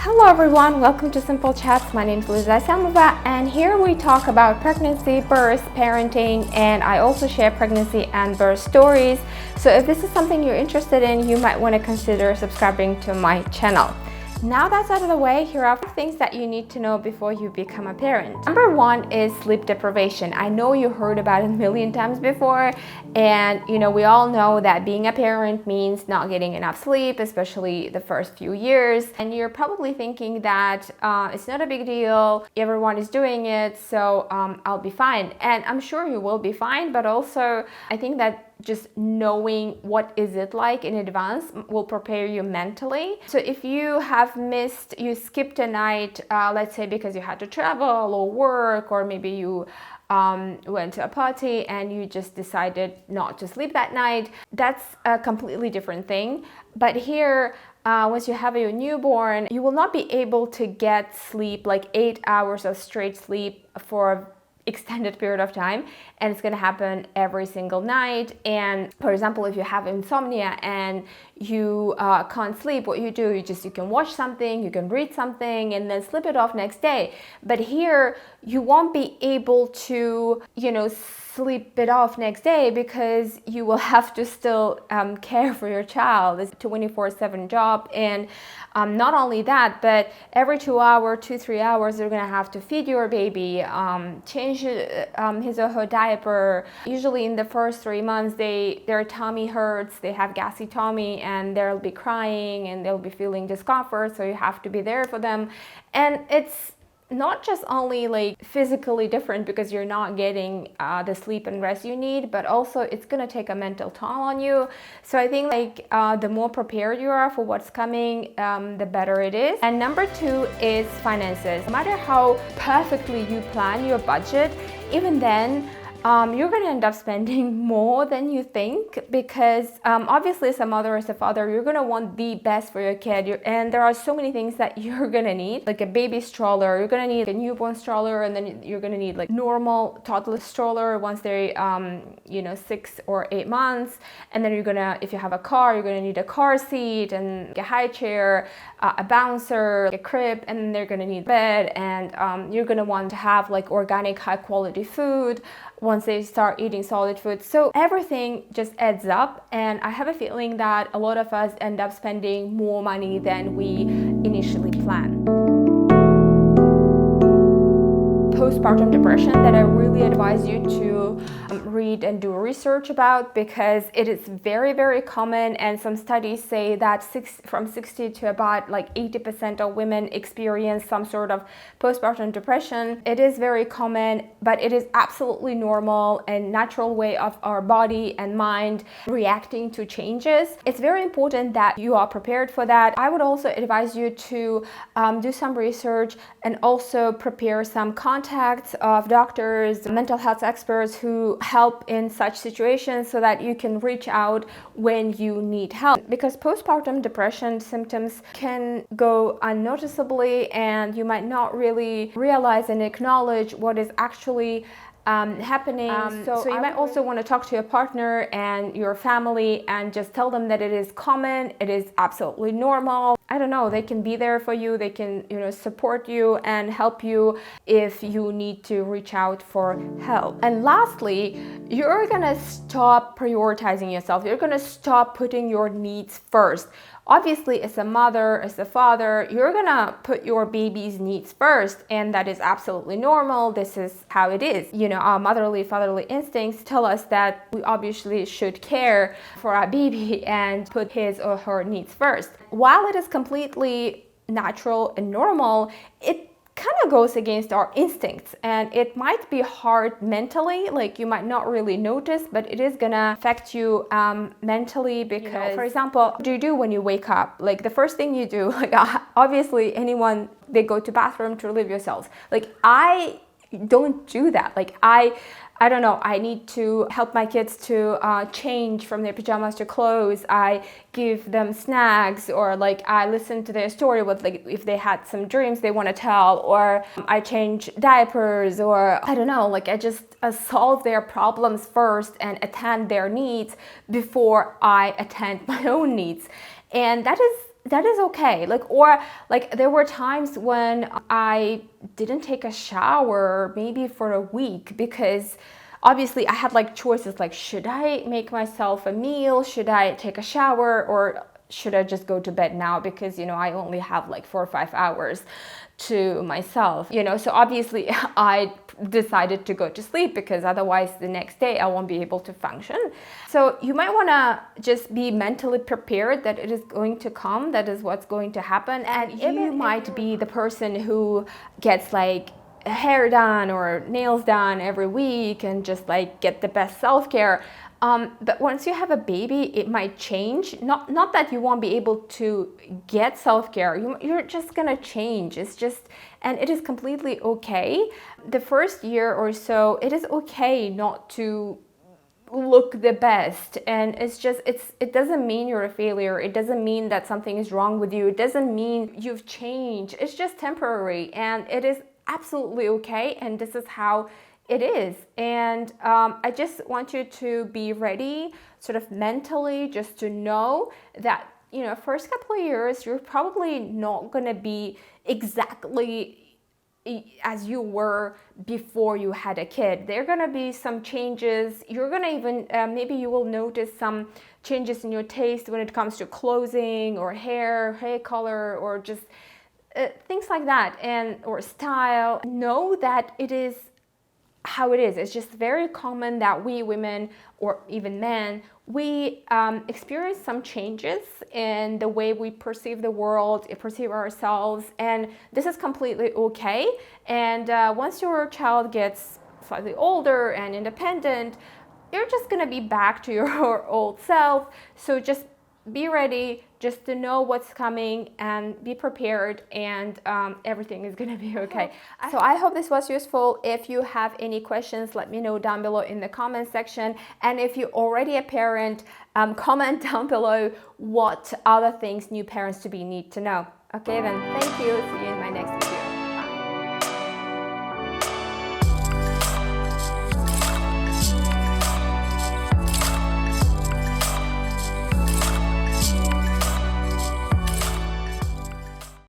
Hello everyone, welcome to Simple Chats. My name is Liza and here we talk about pregnancy, birth, parenting, and I also share pregnancy and birth stories. So if this is something you're interested in, you might want to consider subscribing to my channel. Now that's out of the way, here are things that you need to know before you become a parent. Number one is sleep deprivation. I know you heard about it a million times before, and we all know that being a parent means not getting enough sleep, especially the first few years. And you're probably thinking that it's not a big deal, everyone is doing it, so I'll be fine. And I'm sure you will be fine, but also I think that just knowing what is it like in advance will prepare you mentally. So if you skipped a night, let's say because you had to travel or work, or maybe you went to a party and you just decided not to sleep that night, that's a completely different thing. But here, once you have your newborn, you will not be able to get sleep, like 8 hours of straight sleep for extended period of time, and it's going to happen every single night. And for example, if you have insomnia and you can't sleep, what you do, you can watch something, you can read something, and then sleep it off next day. But here you won't be able to sleep it off next day, because you will have to still care for your child. It's a 24/7 job, and not only that, but every 2-3 hours you're gonna have to feed your baby, change his or her diaper. Usually in the first 3 months their tummy hurts, they have gassy tummy, and they'll be crying and they'll be feeling discomfort, so you have to be there for them. And it's not just only like physically different because you're not getting the sleep and rest you need, but also it's gonna take a mental toll on you. So I think the more prepared you are for what's coming, the better it is. And number two is finances. No matter how perfectly you plan your budget, even then you're going to end up spending more than you think, because obviously as a mother, as a father, you're going to want the best for your kid, and there are so many things that you're going to need, like a baby stroller, you're going to need a newborn stroller, and then you're going to need like normal toddler stroller once they're 6 or 8 months, and then you're going to, if you have a car, you're going to need a car seat and a high chair, a bouncer, a crib, and then they're going to need bed, and you're going to want to have like organic high quality food once they start eating solid food. So everything just adds up, and I have a feeling that a lot of us end up spending more money than we initially planned. Postpartum depression that I really advise you to read and do research about, because it is very, very common, and some studies say that from 60 to about like 80% of women experience some sort of postpartum depression. It is very common, but it is absolutely normal and natural way of our body and mind reacting to changes. It's very important that you are prepared for that. I would also advise you to do some research and also prepare some contacts of doctors, mental health experts who help in such situations, so that you can reach out when you need help. Because postpartum depression symptoms can go unnoticeably, and you might not really realize and acknowledge what is actually happening. So you might also want to talk to your partner and your family and just tell them that it is common, it is absolutely normal. I don't know, they can be there for you, they can support you and help you if you need to reach out for help. And lastly, you're gonna stop prioritizing yourself. You're gonna stop putting your needs first. Obviously, as a mother, as a father, you're gonna put your baby's needs first, and that is absolutely normal. This is how it is. Our motherly, fatherly instincts tell us that we obviously should care for our baby and put his or her needs first. While it is completely natural and normal, it kind of goes against our instincts, and it might be hard mentally, like you might not really notice, but it is gonna affect you mentally, because for example, what do you do when you wake up? Like the first thing you do, like obviously anyone, they go to bathroom to relieve yourselves. Like I don't do that. Like I don't know, I need to help my kids to change from their pajamas to clothes. I give them snacks, or like I listen to their story with, like, if they had some dreams they want to tell, or I change diapers, or I don't know, like I just solve their problems first and attend their needs before I attend my own needs. And that is that is okay. Like, or like there were times when I didn't take a shower maybe for a week because obviously I had like choices, like should I make myself a meal, should I take a shower, or should I just go to bed now because I only have like 4 or 5 hours to myself, so obviously I decided to go to sleep because otherwise the next day I won't be able to function. So you might want to just be mentally prepared that it is going to come, that is what's going to happen. And you might be the person who gets like hair done or nails done every week and just like get the best self-care. But once you have a baby, it might change. Not that you won't be able to get self-care. You're just gonna change. And it is completely okay. The first year or so, it is okay not to look the best, and it doesn't mean you're a failure. It doesn't mean that something is wrong with you. It doesn't mean you've changed. It's just temporary, and it is absolutely okay. And this is how it is. And I just want you to be ready, sort of mentally, just to know that, first couple of years, you're probably not going to be exactly as you were before you had a kid. There are going to be some changes. You're going to even, maybe you will notice some changes in your taste when it comes to clothing or hair color, or just things like that, or style. Know that it is how it is. It's just very common that we women, or even men, we experience some changes in the way we perceive the world, perceive ourselves, and this is completely okay. And once your child gets slightly older and independent, you're just gonna be back to your old self. So just be ready, just to know what's coming, and be prepared, and everything is gonna be okay. So I hope this was useful. If you have any questions, let me know down below in the comment section. And if you're already a parent, comment down below what other things new parents to be need to know. Okay then, thank you. See you in my next video.